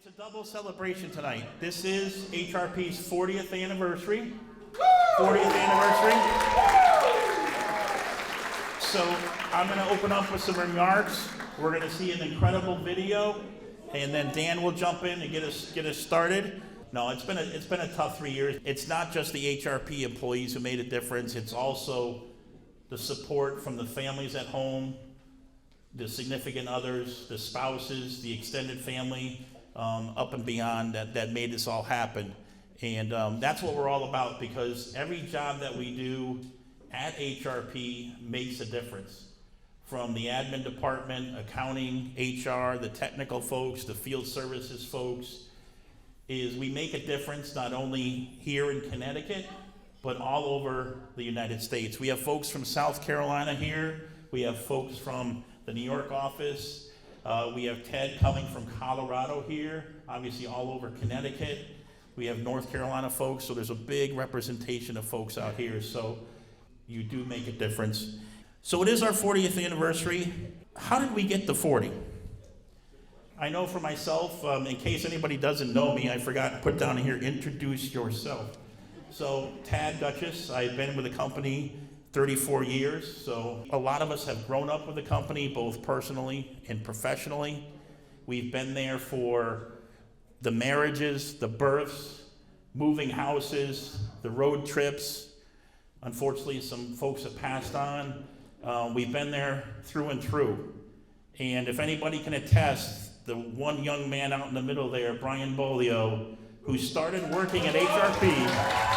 It's a double celebration tonight. This is HRP's 40th anniversary. 40th anniversary. So I'm going to open up with some remarks. We're going to see an incredible video, and then Dan will jump in and get us started. No, it's been a tough 3 years. It's not just the HRP employees who made a difference. It's also the support from the families at home, the significant others, the spouses, the extended family, up and beyond that made this all happen. And that's what we're all about, because every job that we do at HRP makes a difference. From the admin department, accounting, HR, the technical folks, the field services folks, is we make a difference not only here in Connecticut, but all over the United States. We have folks from South Carolina here. We have folks from the New York office. We have Ted coming from Colorado here, obviously all over Connecticut. We have North Carolina folks, so there's a big representation of folks out here, so you do make a difference. So it is our 40th anniversary. How did we get to 40? I know for myself, in case anybody doesn't know me, I forgot to put down here, introduce yourself. So Tad Goetcheus, I've been with the company 34 years, so a lot of us have grown up with the company, both personally and professionally. We've been there for the marriages, the births, moving houses, the road trips. Unfortunately, some folks have passed on. We've been there through and through. And if anybody can attest, the one young man out in the middle there, Brian Bolio, who started working at HRP,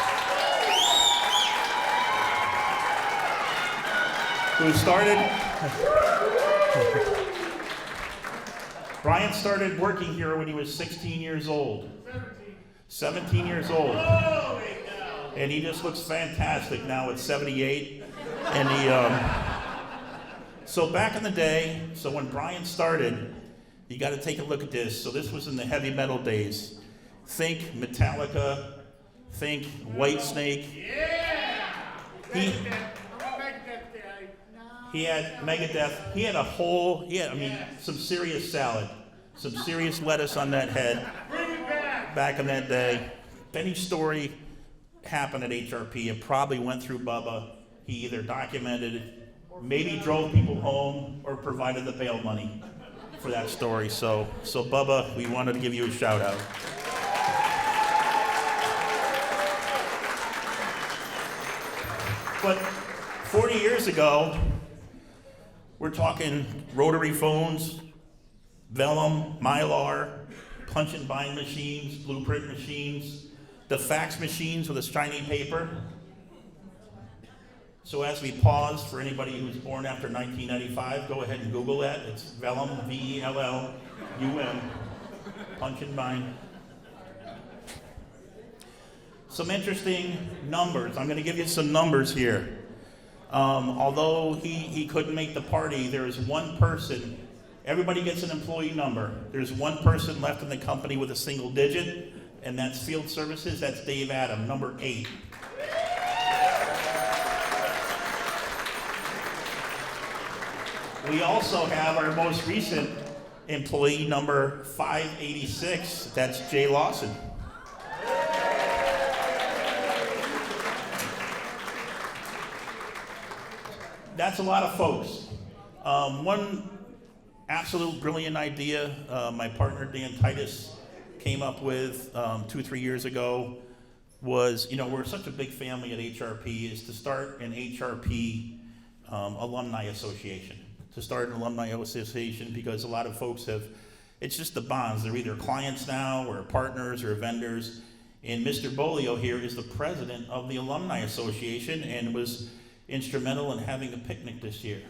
Brian started working here when he was 16 years old. 17 years old. And he just looks fantastic now at 78. And so back in the day, so when Brian started, you got to take a look at this. So this was in the heavy metal days. Think Metallica, think Whitesnake. He had Megadeth. He had some serious salad, some serious lettuce on that head back in that day. If any story happened at HRP, it probably went through Bubba. He either documented it, maybe drove people home, or provided the bail money for that story. So Bubba, we wanted to give you a shout out. But 40 years ago, we're talking rotary phones, vellum, mylar, punch and bind machines, blueprint machines, the fax machines with a shiny paper. So as we pause, for anybody who's born after 1995, go ahead and Google that. It's vellum, V-E-L-L-U-M, punch and bind. Some interesting numbers. I'm going to give you some numbers here. Although he couldn't make the party, there is one person, everybody gets an employee number. There's one person left in the company with a single digit, and that's field services. That's Dave Adam, number 8. We also have our most recent employee number 586. That's Jay Lawson. That's a lot of folks. One absolute brilliant idea my partner Dan Titus came up with 2-3 years ago was, we're such a big family at HRP, is to start an HRP alumni association. To start an alumni association, because a lot of folks it's just the bonds. They're either clients now or partners or vendors. And Mr. Bolio here is the president of the Alumni Association and was instrumental in having a picnic this year.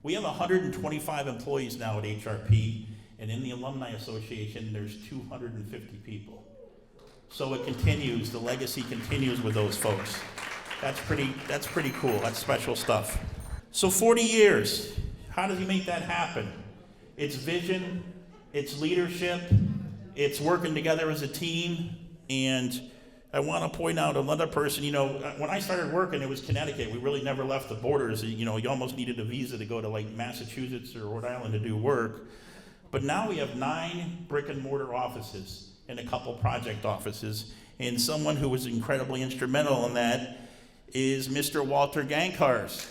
We have 125 employees now at HRP, and in the Alumni Association, there's 250 people. So it continues, the legacy continues with those folks. That's pretty cool, that's special stuff. So 40 years, how does he make that happen? It's vision, it's leadership, it's working together as a team, and I want to point out another person. When I started working, it was Connecticut. We really never left the borders. You almost needed a visa to go to like Massachusetts or Rhode Island to do work. But now we have 9 brick and mortar offices and a couple project offices. And someone who was incredibly instrumental in that is Mr. Walter Gankars.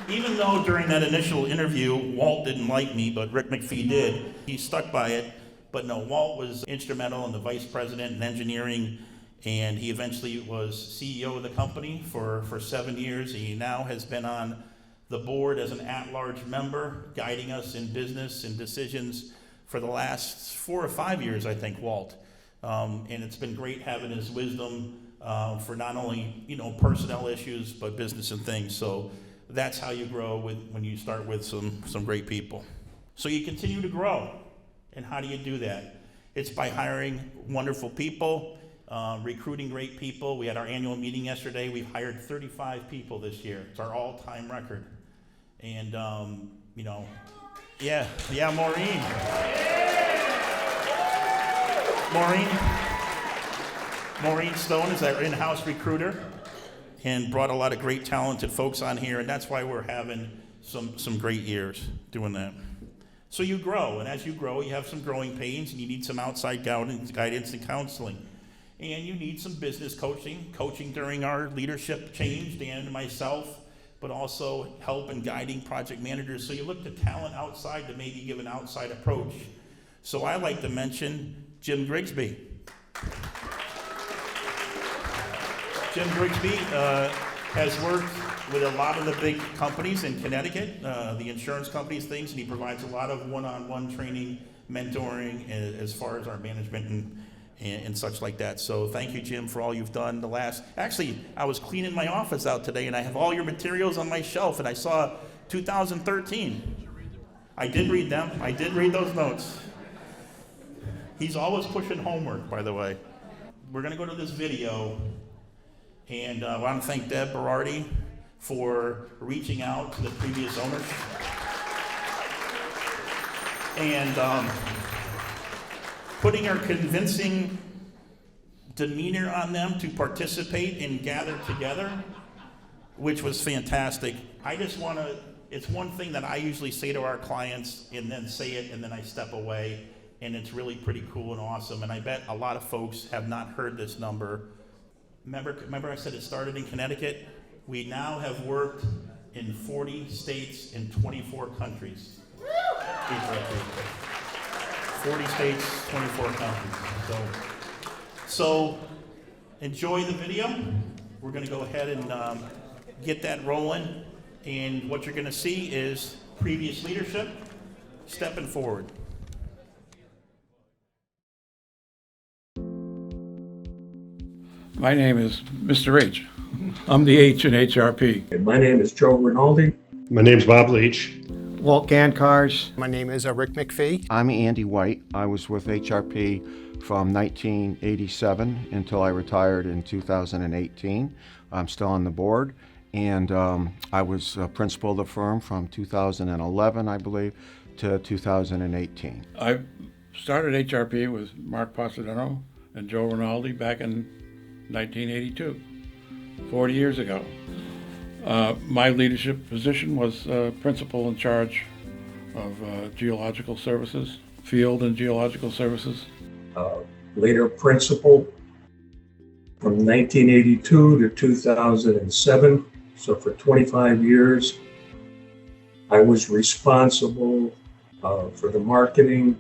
Even though during that initial interview, Walt didn't like me, but Rick McPhee did, he stuck by it. But no, Walt was instrumental in the vice president in engineering, and he eventually was CEO of the company for 7 years. He now has been on the board as an at-large member, guiding us in business and decisions for the last 4 or 5 years, I think, Walt. And it's been great having his wisdom for not only personnel issues, but business and things. So that's how you grow when you start with some great people. So you continue to grow. And how do you do that? It's by hiring wonderful people, recruiting great people. We had our annual meeting yesterday. We've hired 35 people this year. It's our all-time record. And, Maureen. Maureen Stone is our in-house recruiter and brought a lot of great talented folks on here, and that's why we're having some great years doing that. So you grow, and as you grow, you have some growing pains, and you need some outside guidance and counseling. And you need some business coaching during our leadership change, Dan and myself, but also help in guiding project managers. So you look to talent outside to maybe give an outside approach. So I like to mention Jim Grigsby. Jim Grigsby has worked with a lot of the big companies in Connecticut, the insurance companies, things, and he provides a lot of one-on-one training, mentoring, as far as our management and such like that. So thank you, Jim, for all you've done actually, I was cleaning my office out today, and I have all your materials on my shelf, and I saw 2013. I did read them. I did read those notes. He's always pushing homework, by the way. We're going to go to this video, and I want to thank Deb Berardi for reaching out to the previous owners and putting her convincing demeanor on them to participate and gather together, which was fantastic. It's one thing that I usually say to our clients and then say it and then I step away, and it's really pretty cool and awesome. And I bet a lot of folks have not heard this number. Remember I said it started in Connecticut? We now have worked in 40 states and 24 countries. 40 states, 24 countries. So enjoy the video. We're going to go ahead and get that rolling. And what you're going to see is previous leadership stepping forward. My name is Mr. H. I'm the H in HRP. My name is Joe Rinaldi. My name's Bob Leach. Walt Gankars. My name is Rick McPhee. I'm Andy White. I was with HRP from 1987 until I retired in 2018. I'm still on the board, and I was principal of the firm from 2011, I believe, to 2018. I started HRP with Mark Possadeno and Joe Rinaldi back in 1982, 40 years ago. My leadership position was principal in charge of geological services, field and geological services. Later principal from 1982 to 2007. So for 25 years, I was responsible for the marketing,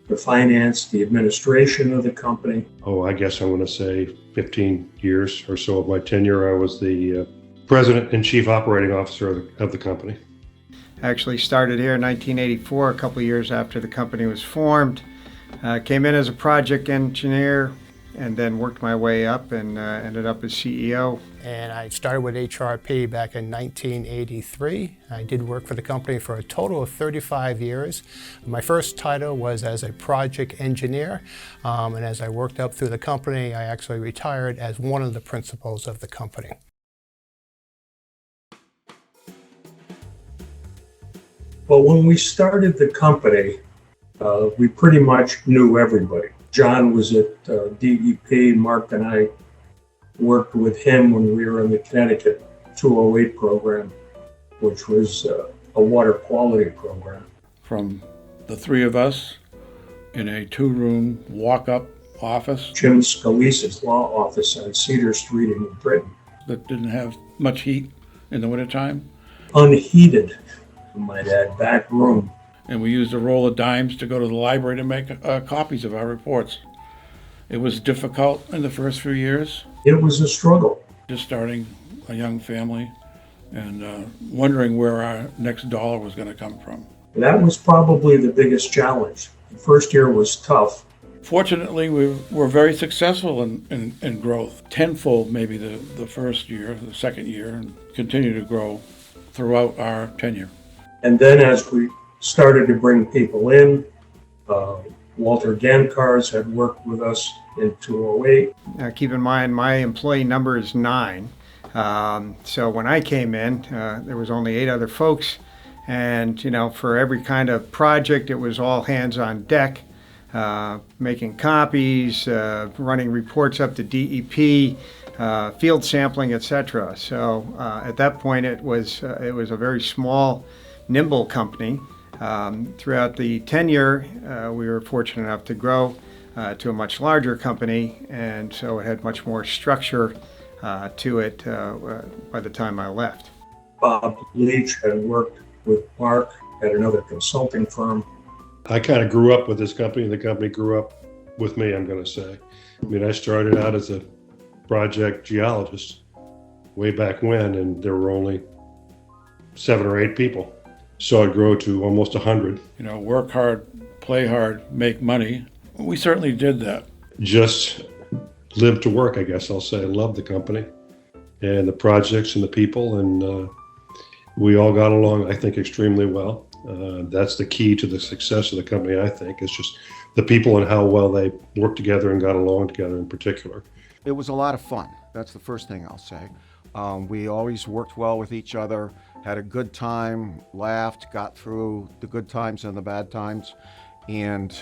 the finance, the administration of the company. I guess I want to say 15 years or so of my tenure, I was the president and chief operating officer of the company. Actually started here in 1984, a couple of years after the company was formed. Came in as a project engineer and then worked my way up and ended up as CEO. And I started with HRP back in 1983. I did work for the company for a total of 35 years. My first title was as a project engineer, and as I worked up through the company, I actually retired as one of the principals of the company. Well, when we started the company, we pretty much knew everybody. John was at DEP, Mark and I worked with him when we were in the Connecticut 208 program, which was a water quality program. From the three of us in a 2-room walk-up office Jim Scalise's law office on Cedar Street in New Britain. that didn't have much heat in the wintertime. Unheated, I might add, back room. And we used a roll of dimes to go to the library to make copies of our reports. It was difficult in the first few years, It was a struggle. just starting a young family and wondering where our next dollar was going to come from. That was probably the biggest challenge. The first year was tough. Fortunately, we were very successful in growth. Tenfold maybe the first year, the second year, and continue to grow throughout our tenure. And then as we started to bring people in, Walter Dankars had worked with us in 208. Keep in mind, my employee number is 9. So when I came in, there was only 8 other folks. And, for every kind of project, it was all hands on deck, making copies, running reports up to DEP, field sampling, etc. So at that point, it was a very small, nimble company. Throughout the tenure, we were fortunate enough to grow to a much larger company, and so it had much more structure to it by the time I left. Bob Leach had worked with Mark at another consulting firm. I kind of grew up with this company, and the company grew up with me, I'm going to say. I mean, I started out as a project geologist way back when, and there were only 7 or 8 people. So I'd grow to almost 100. Work hard, play hard, make money. We certainly did that. Just live to work, I guess I'll say. I love the company and the projects and the people, and we all got along, I think, extremely well. That's the key to the success of the company, I think. It's just the people and how well they worked together and got along together in particular. It was a lot of fun. That's the first thing I'll say. We always worked well with each other, had a good time, laughed, got through the good times and the bad times, and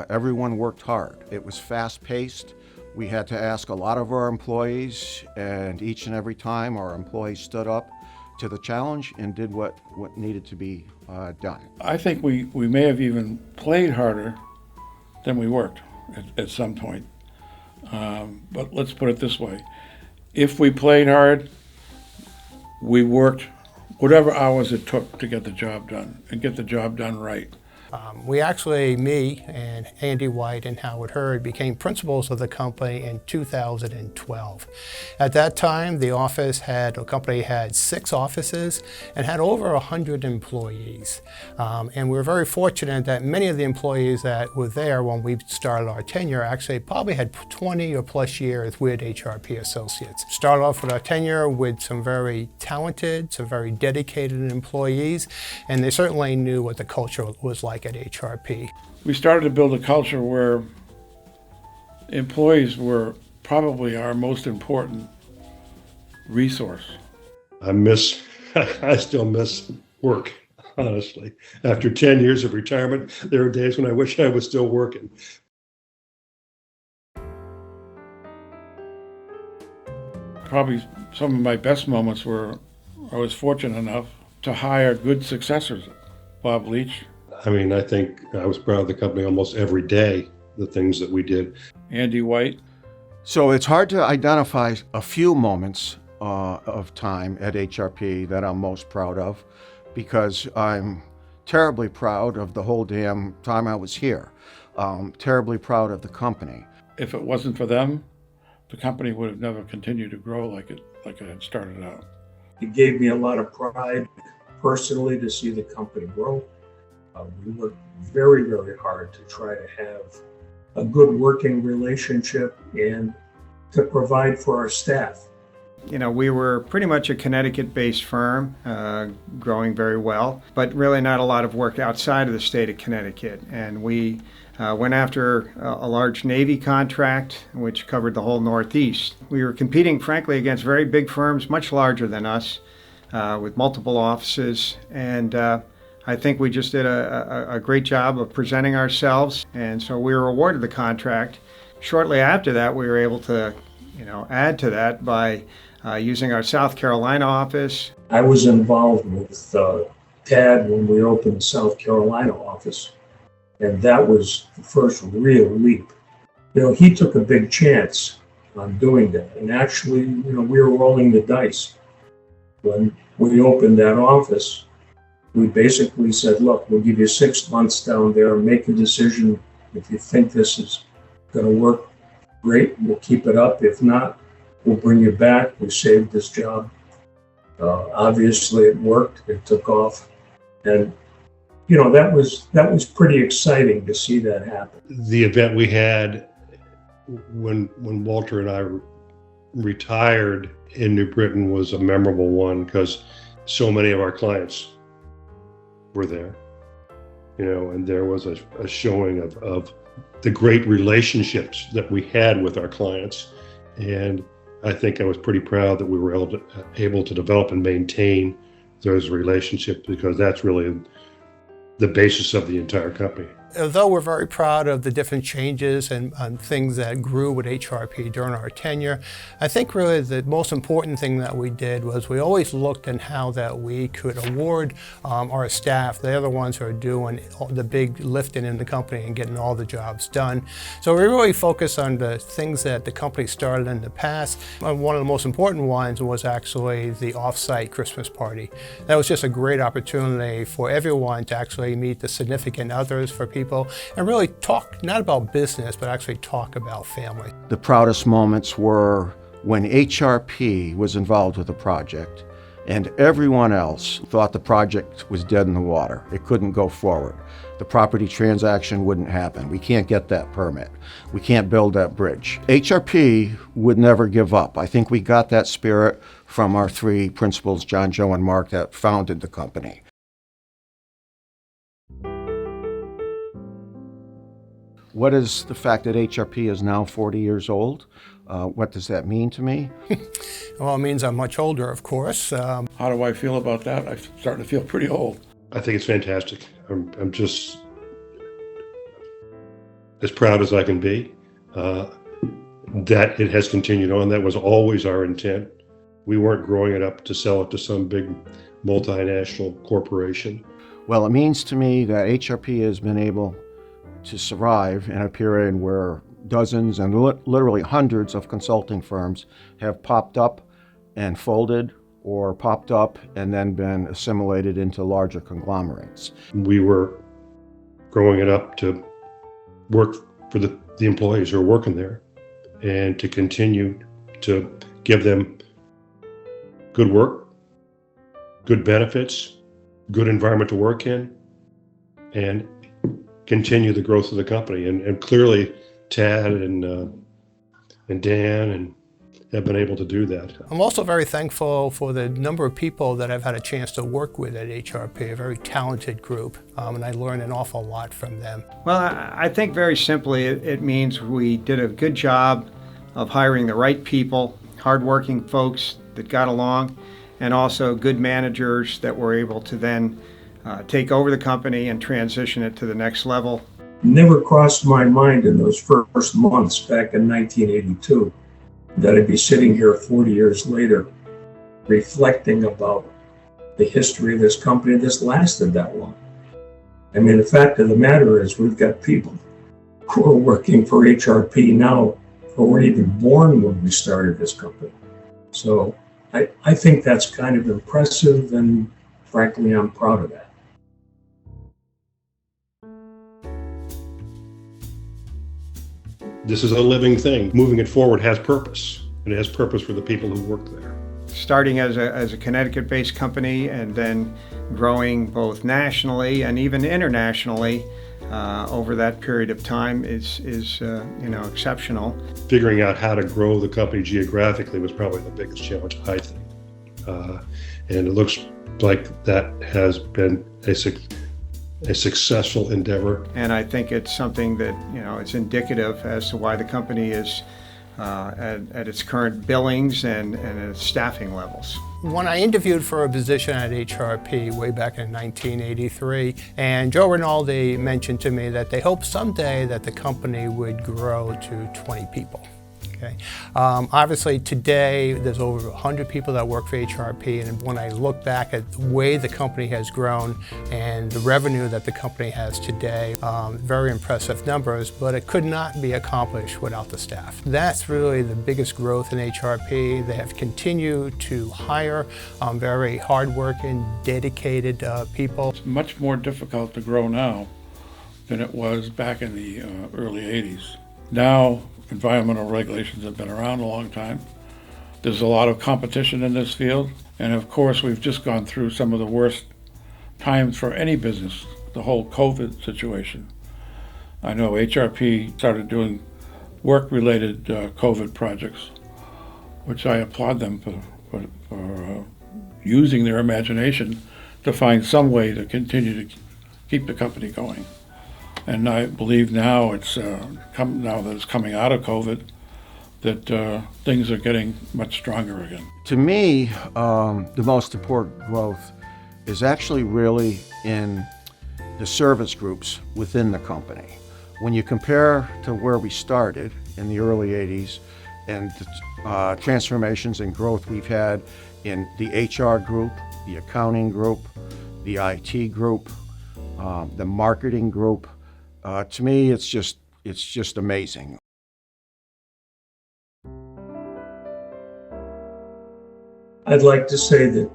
everyone worked hard. It was fast-paced. We had to ask a lot of our employees, and each and every time our employees stood up to the challenge and did what needed to be done. I think we may have even played harder than we worked at some point. But let's put it this way. If we played hard, we worked whatever hours it took to get the job done and get the job done right. We actually, me and Andy White and Howard Hurd, became principals of the company in 2012. At that time, the company had 6 offices and had over 100 employees. And we were very fortunate that many of the employees that were there when we started our tenure actually probably had 20 or plus years with HRP Associates. Started off with our tenure with some very talented, some very dedicated employees, and they certainly knew what the culture was like at HRP. We started to build a culture where employees were probably our most important resource. I still miss work, honestly. After 10 years of retirement, there are days when I wish I was still working. Probably some of my best moments were I was fortunate enough to hire good successors. Bob Leach, I mean, I think I was proud of the company almost every day, the things that we did. Andy White. So it's hard to identify a few moments of time at HRP that I'm most proud of, because I'm terribly proud of the whole damn time I was here. Terribly proud of the company. If it wasn't for them, the company would have never continued to grow like it had started out. It gave me a lot of pride personally to see the company grow. We worked very, very hard to try to have a good working relationship and to provide for our staff. We were pretty much a Connecticut-based firm, growing very well, but really not a lot of work outside of the state of Connecticut. And we went after a large Navy contract, which covered the whole Northeast. We were competing, frankly, against very big firms, much larger than us, with multiple offices. And I think we just did a great job of presenting ourselves, and so we were awarded the contract. Shortly after that, we were able to add to that by using our South Carolina office. I was involved with Tad when we opened the South Carolina office, and that was the first real leap. He took a big chance on doing that, and actually, we were rolling the dice. When we opened that office, we basically said, look, we'll give you 6 months down there, make a decision. If you think this is going to work, great, we'll keep it up. If not, we'll bring you back. We saved this job. Obviously, it worked. It took off. And, that was pretty exciting to see that happen. The event we had when Walter and I retired in New Britain was a memorable one because so many of our clients were there, and there was a showing of the great relationships that we had with our clients. And I think I was pretty proud that we were able to develop and maintain those relationships, because that's really the basis of the entire company. Although we're very proud of the different changes and things that grew with HRP during our tenure, I think really the most important thing that we did was we always looked at how that we could award our staff. They're the ones who are doing the big lifting in the company and getting all the jobs done. So we really focused on the things that the company started in the past. One of the most important ones was actually the off-site Christmas party. That was just a great opportunity for everyone to actually meet the significant others for people and really talk not about business, but actually talk about family. The proudest moments were when HRP was involved with the project and everyone else thought the project was dead in the water. It couldn't go forward. The property transaction wouldn't happen. We can't get that permit. We can't build that bridge. HRP would never give up. I think we got that spirit from our three principals, John, Joe, and Mark, that founded the company. What is the fact that HRP is now 40 years old? What does that mean to me? Well, it means I'm much older, of course. How do I feel about that? I'm starting to feel pretty old. I think it's fantastic. I'm just as proud as I can be that it has continued on. That was always our intent. We weren't growing it up to sell it to some big multinational corporation. Well, it means to me that HRP has been able to survive in a period where dozens and literally hundreds of consulting firms have popped up and folded, or popped up and then been assimilated into larger conglomerates. We were growing it up to work for the employees who are working there, and to continue to give them good work, good benefits, good environment to work in, and continue the growth of the company. And clearly Tad and Dan have been able to do that. I'm also very thankful for the number of people that I've had a chance to work with at HRP, a very talented group, and I learned an awful lot from them. Well, I think very simply it means we did a good job of hiring the right people, hardworking folks that got along, and also good managers that were able to then take over the company and transition it to the next level. Never crossed my mind in those first months back in 1982 that I'd be sitting here 40 years later reflecting about the history of this company that's lasted that long. I mean, the fact of the matter is we've got people who are working for HRP now who weren't even born when we started this company. So I think that's kind of impressive, and frankly, I'm proud of that. This is a living thing. Moving it forward has purpose, and it has purpose for the people who work there. Starting as a Connecticut-based company and then growing both nationally and even internationally over that period of time is exceptional. Figuring out how to grow the company geographically was probably the biggest challenge, I think. And it looks like that has been a successful endeavor. And I think it's something that, it's indicative as to why the company is at its current billings and its staffing levels. When I interviewed for a position at HRP way back in 1983, and Joe Rinaldi mentioned to me that they hoped someday that the company would grow to 20 people. Okay. Obviously today there's over 100 people that work for HRP, and when I look back at the way the company has grown and the revenue that the company has today, very impressive numbers, but it could not be accomplished without the staff. That's really the biggest growth in HRP. They have continued to hire very hardworking, dedicated people. It's much more difficult to grow now than it was back in the early 80s. Now, environmental regulations have been around a long time. There's a lot of competition in this field, and of course we've just gone through some of the worst times for any business, the whole COVID situation. I know HRP started doing work-related COVID projects, which I applaud them for using their imagination to find some way to continue to keep the company going. And I believe now now that it's coming out of COVID, that things are getting much stronger again. To me, the most important growth is actually really in the service groups within the company. When you compare to where we started in the early 80s and the transformations and growth we've had in the HR group, the accounting group, the IT group, the marketing group, to me, it's just amazing. I'd like to say that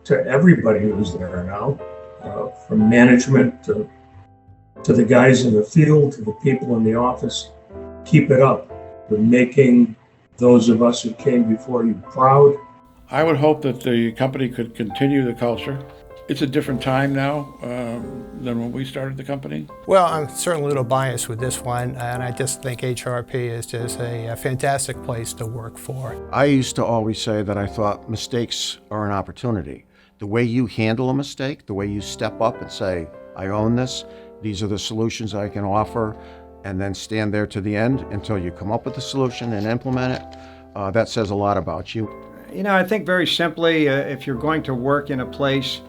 to everybody who's there now, from management to the guys in the field, to the people in the office, keep it up. You're making those of us who came before you proud. I would hope that the company could continue the culture. It's a different time now than when we started the company. Well, I'm certainly a little biased with this one, and I just think HRP is just a fantastic place to work for. I used to always say that I thought mistakes are an opportunity. The way you handle a mistake, the way you step up and say, I own this, these are the solutions I can offer, and then stand there to the end until you come up with the solution and implement it, that says a lot about you. You know, I think very simply, if you're going to work in a place,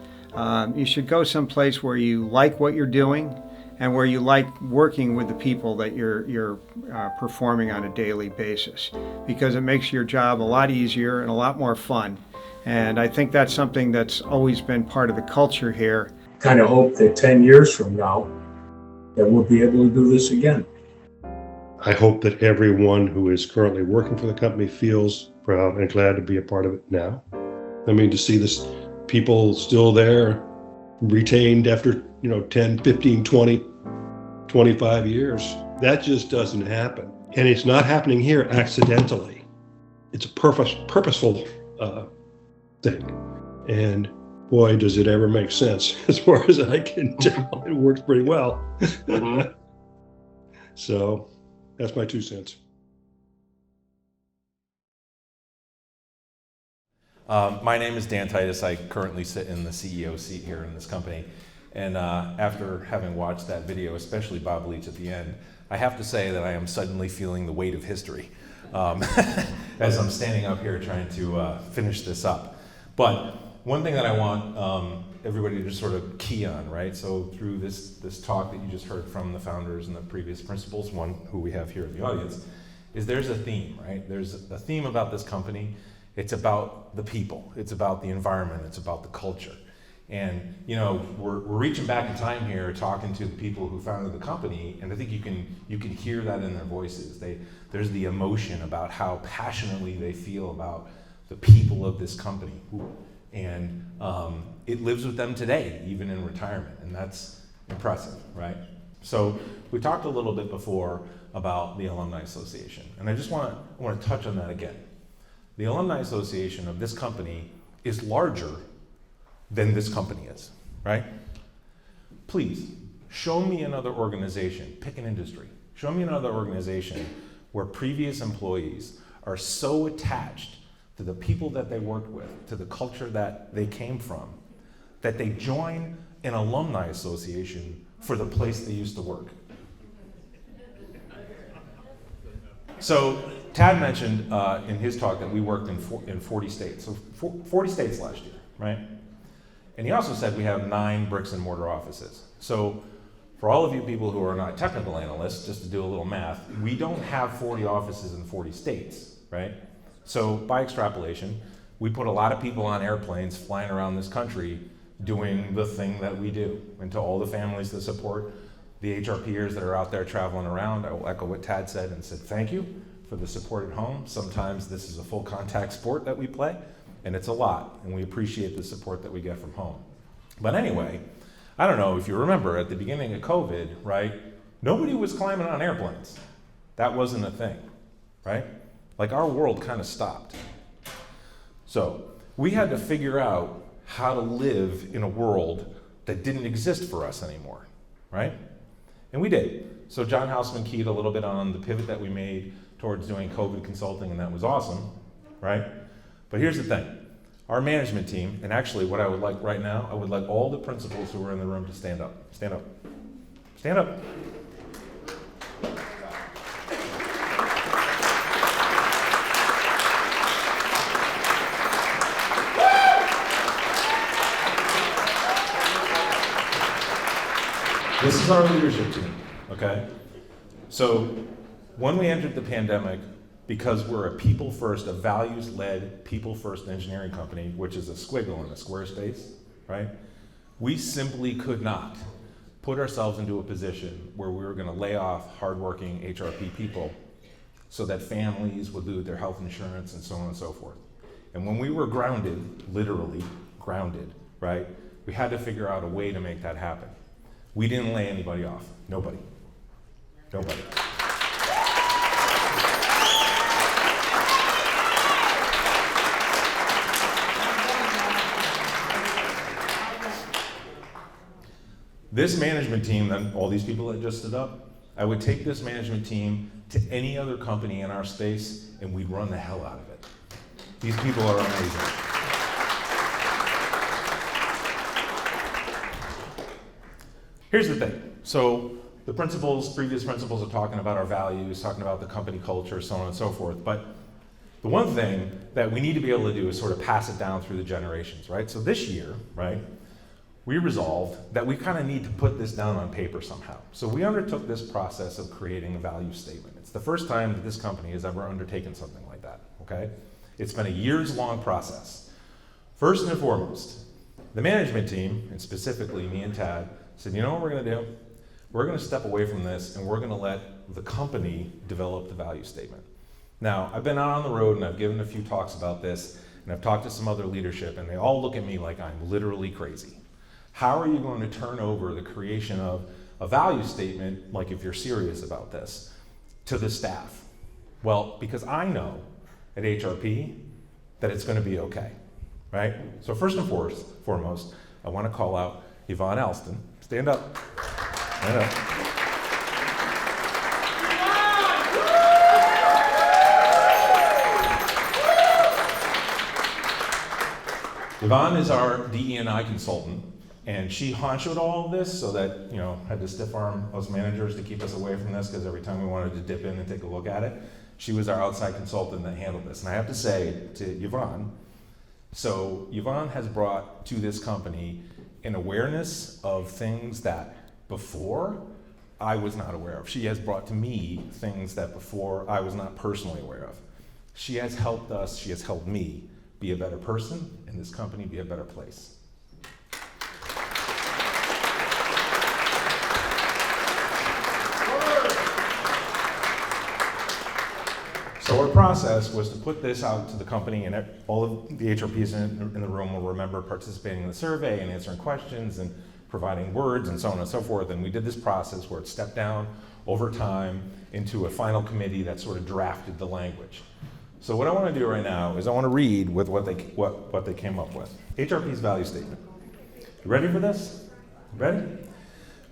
you should go someplace where you like what you're doing and where you like working with the people that you're performing on a daily basis, because it makes your job a lot easier and a lot more fun. And I think that's something that's always been part of the culture here. Kind of hope that 10 years from now that we'll be able to do this again. I hope that everyone who is currently working for the company feels proud and glad to be a part of it now. I mean, to see this people still there, retained after 10, 15, 20, 25 years. That just doesn't happen. And it's not happening here accidentally. It's a purposeful thing. And boy, does it ever make sense as far as I can tell. It works pretty well. Mm-hmm. So that's my 2 cents. My name is Dan Titus. I currently sit in the CEO seat here in this company. And after having watched that video, especially Bob Leach at the end, I have to say that I am suddenly feeling the weight of history as I'm standing up here trying to finish this up. But one thing that I want everybody to just sort of key on, right? So through this talk that you just heard from the founders and the previous principals, one who we have here in the audience, is there's a theme, right? There's a theme about this company. It's about the people, it's about the environment, it's about the culture. And we're reaching back in time here, talking to the people who founded the company, and I think you can hear that in their voices. There's the emotion about how passionately they feel about the people of this company. And it lives with them today, even in retirement, and that's impressive, right? So we talked a little bit before about the Alumni Association, and I just want to touch on that again. The Alumni Association of this company is larger than this company is, right? Please, show me another organization, pick an industry, show me another organization where previous employees are so attached to the people that they worked with, to the culture that they came from, that they join an alumni association for the place they used to work. So Tad mentioned in his talk that we worked in 40 states, so 40 states last year, right? And he also said we have 9 bricks and mortar offices. So For all of you people who are not technical analysts, just to do a little math, we don't have 40 offices in 40 states, right? So by extrapolation, we put a lot of people on airplanes flying around this country doing the thing that we do. And to all the families that support the HRPers that are out there traveling around, I will echo what Tad said and said thank you for the support at home. Sometimes this is a full contact sport that we play, and it's a lot, and we appreciate the support that we get from home. But anyway, I don't know if you remember at the beginning of COVID, right? Nobody was climbing on airplanes. That wasn't a thing, right? Like our world kind of stopped. So we had to figure out how to live in a world that didn't exist for us anymore, right? And we did. So John Houseman keyed a little bit on the pivot that we made towards doing COVID consulting, and that was awesome, right? But here's the thing. Our management team, and actually what I would like right now, I would like all the principals who are in the room to stand up. Stand up. Stand up. This is our leadership team, okay? So when we entered the pandemic, because we're a people-first, a values-led, people-first engineering company, which is a squiggle in a square space, right? We simply could not put ourselves into a position where we were gonna lay off hardworking HRP people so that families would lose their health insurance and so on and so forth. And when we were grounded, literally grounded, right? We had to figure out a way to make that happen. We didn't lay anybody off, nobody, nobody. This management team, and all these people that just stood up, I would take this management team to any other company in our space and we'd run the hell out of it. These people are amazing. Here's the thing. So the principals, previous principals are talking about our values, talking about the company culture, so on and so forth. But the one thing that we need to be able to do is sort of pass it down through the generations, right? So this year, right, we resolved that we kind of need to put this down on paper somehow. So we undertook this process of creating a value statement. It's the first time that this company has ever undertaken something like that, okay? It's been a years-long process. First and foremost, the management team, and specifically me and Tad, said, you know what we're gonna do? We're gonna step away from this and we're gonna let the company develop the value statement. Now, I've been out on the road and I've given a few talks about this, and I've talked to some other leadership, and they all look at me like I'm literally crazy. How are you going to turn over the creation of a value statement, like if you're serious about this, to the staff? Well, because I know at HRP that it's going to be okay, right? So first and foremost, I want to call out Yvonne Alston. Stand up. Stand up. Yvonne is our DE&I consultant. And she honchoed all of this so that, had to stiff arm us managers to keep us away from this, because every time we wanted to dip in and take a look at it, she was our outside consultant that handled this. And I have to say to Yvonne, so Yvonne has brought to this company an awareness of things that before I was not aware of. She has brought to me things that before I was not personally aware of. She has helped us, she has helped me be a better person, and this company be a better place. So our process was to put this out to the company, and all of the HRPs in the room will remember participating in the survey and answering questions and providing words and so on and so forth. And we did this process where it stepped down over time into a final committee that sort of drafted the language. So what I want to do right now is I want to read with what they came up with. HRP's value statement. You ready for this? Ready?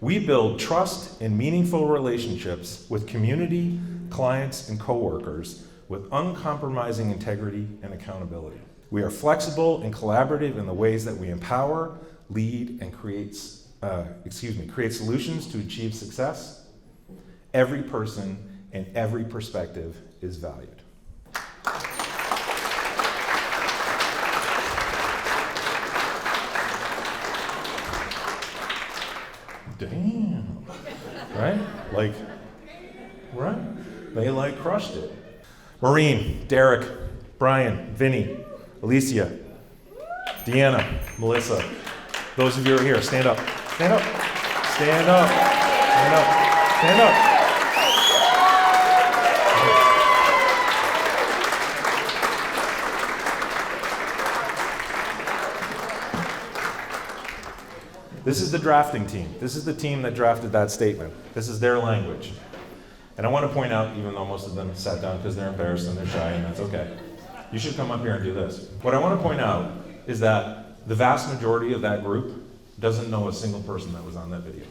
We build trust and meaningful relationships with community, clients, and coworkers with uncompromising integrity and accountability. We are flexible and collaborative in the ways that we empower, lead, and create solutions to achieve success. Every person and every perspective is valued. Damn. right? Like, right? They like crushed it. Maureen, Derek, Brian, Vinny, Alicia, Deanna, Melissa. Those of you who are here, stand up. Stand up. Stand up. Stand up. Stand up. This is the drafting team. This is the team that drafted that statement. This is their language. And I want to point out, even though most of them sat down because they're embarrassed and they're shy, and that's okay. You should come up here and do this. What I want to point out is that the vast majority of that group doesn't know a single person that was on that video.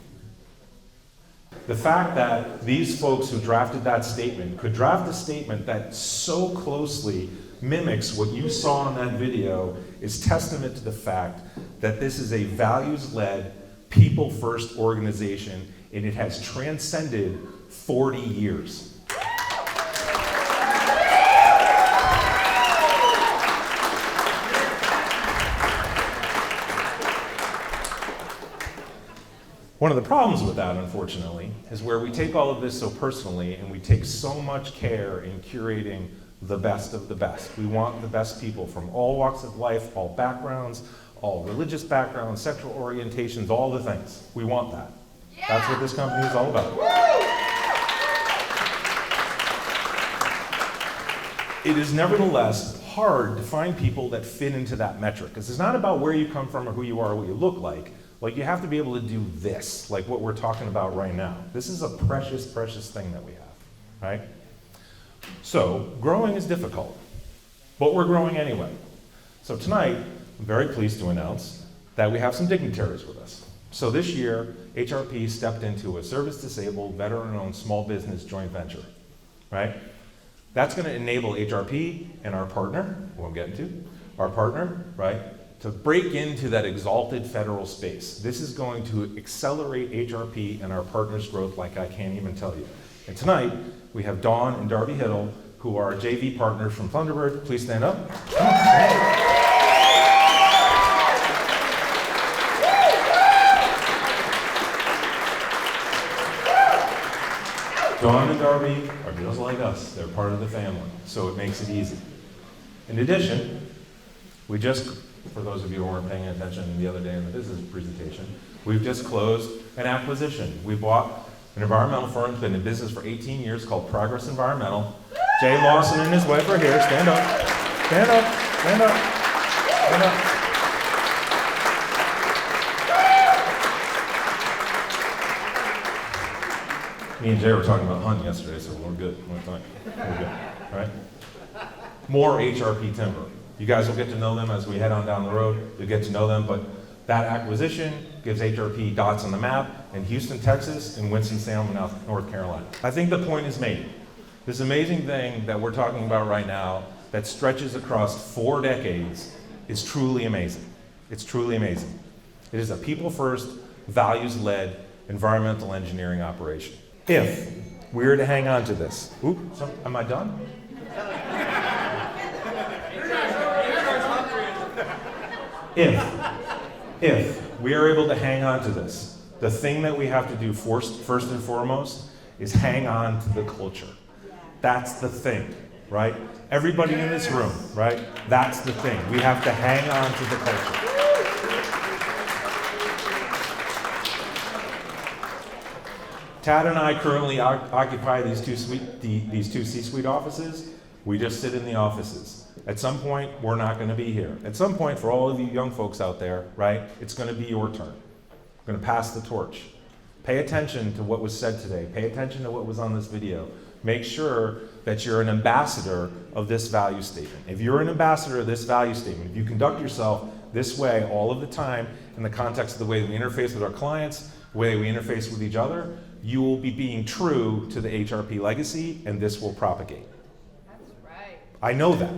The fact that these folks who drafted that statement could draft a statement that so closely mimics what you saw in that video is testament to the fact that this is a values-led, people-first organization, and it has transcended 40 years. One of the problems with that, unfortunately, is where we take all of this so personally and we take so much care in curating the best of the best. We want the best people from all walks of life, all backgrounds, all religious backgrounds, sexual orientations, all the things. We want that. Yeah. That's what this company is all about. It is nevertheless hard to find people that fit into that metric, because it's not about where you come from or who you are or what you look like. Like, you have to be able to do this, like what we're talking about right now. This is a precious, precious thing that we have, right? So, growing is difficult, but we're growing anyway. So tonight, I'm very pleased to announce that we have some dignitaries with us. So this year, HRP stepped into a service-disabled, veteran-owned small business joint venture, right? That's going to enable HRP and our partner, who I'm getting to, our partner, right, to break into that exalted federal space. This is going to accelerate HRP and our partners' growth like I can't even tell you. And tonight, we have Dawn and Darby Hiddle, who are JV partners from Thunderbird. Please stand up. Come on, stand up. Dawn and Darby are just like us. They're part of the family, so it makes it easy. In addition, we just, for those of you who weren't paying attention the other day in the business presentation, we've just closed an acquisition. We bought an environmental firm that's been in business for 18 years called Progress Environmental. Jay Lawson and his wife are here. Stand up. Stand up. Stand up. Stand up. Me and Jay were talking about hunting yesterday, so we're good. We're fine. We're good. All right? More HRP timber. You guys will get to know them as we head on down the road. You'll get to know them, but that acquisition gives HRP dots on the map in Houston, Texas, and Winston-Salem, North Carolina. I think the point is made. This amazing thing that we're talking about right now that stretches across 4 decades is truly amazing. It's truly amazing. It is a people-first, values-led environmental engineering operation. If we were to hang on to this, am I done? If we are able to hang on to this, the thing that we have to do first and foremost is hang on to the culture. That's the thing, right? Everybody in this room, right? That's the thing. We have to hang on to the culture. Tad and I currently occupy these two C-suite offices. We just sit in the offices. At some point, we're not going to be here. At some point, for all of you young folks out there, right, it's going to be your turn. We're going to pass the torch. Pay attention to what was said today. Pay attention to what was on this video. Make sure that you're an ambassador of this value statement. If you're an ambassador of this value statement, if you conduct yourself this way all of the time in the context of the way we interface with our clients, the way we interface with each other, you will be being true to the HRP legacy, and this will propagate. That's right. I know that.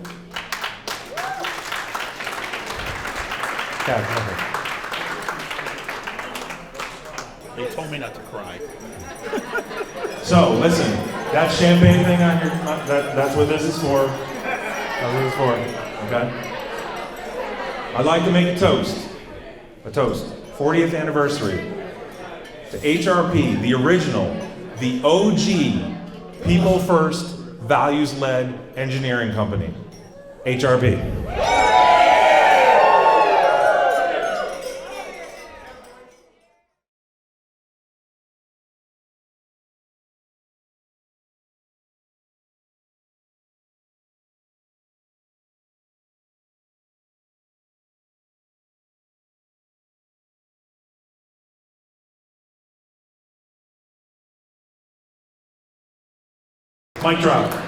Tad, go ahead. They told me not to cry. So, listen, that champagne thing on your, that's what this is for. That's what it's for, okay? I'd like to make a toast. 40th anniversary. to HRP, the original, the OG, people first, values led engineering company. HRP. Mic drop.